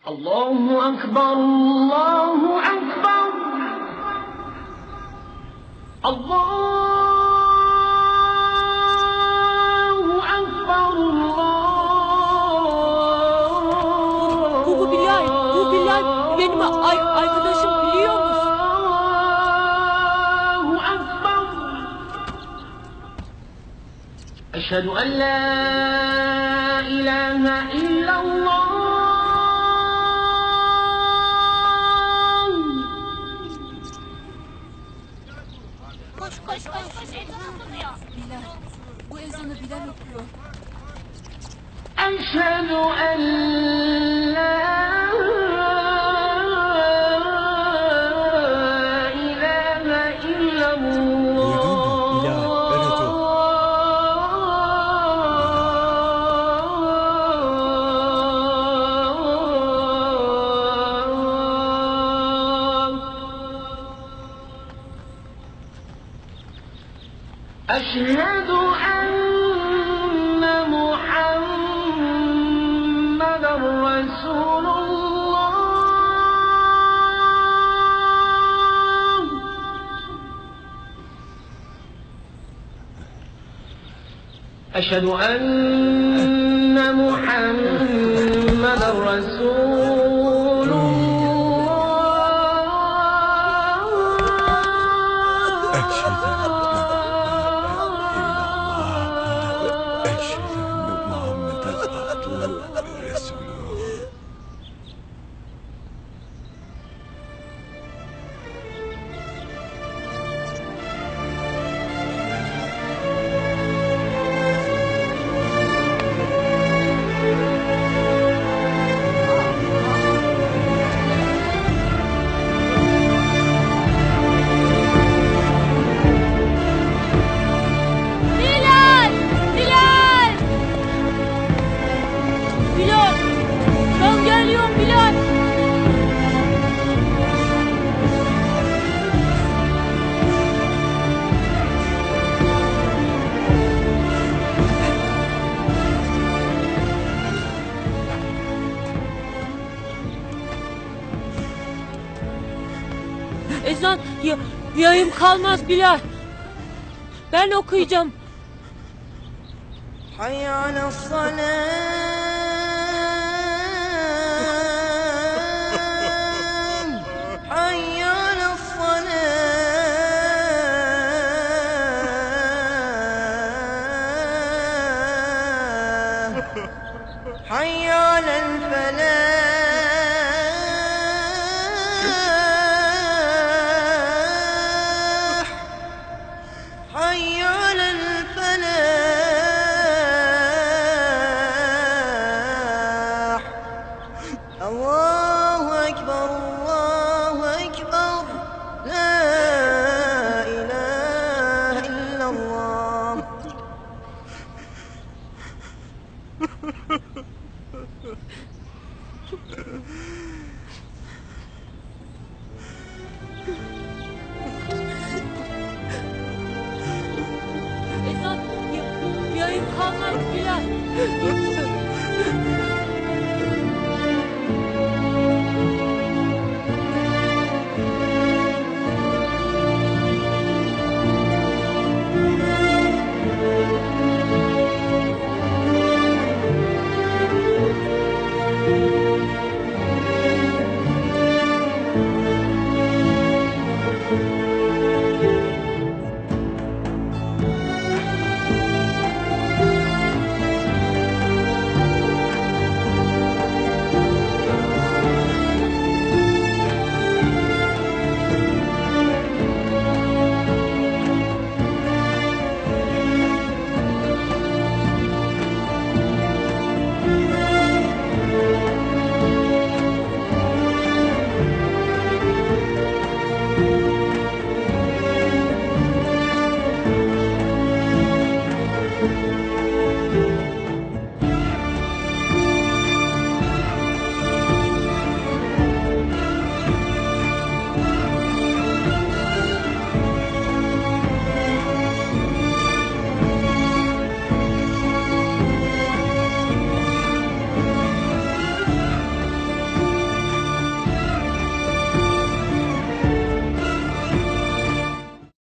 Allahu Ekber, Allahu Ekber. Allahu Ekber, Allah. Bu Bilal benim arkadaşım, biliyor musun? Allahu Ekber. Eşhedü en la ilahe illallah. Koş ezan okunuyor. Bilal, bu ezanı Bilal okuyor. Eşhedü en la ilahe illallah. Duydun mu Bilal? Evet o. أشهد أن محمدًا رسول الله. أشهد أن محمدًا رسول الله. Eşhedü enne Muhammeden abduhu ve resuluhu. Bilal, ben geliyorum Bilal. Ezan yayım kalmaz Bilal. Ben okuyacağım. حي على الصلاة حي على الصلاة حي على الفلاح حي على الفلاح الله أكبر الله أكبر لا إله إلا الله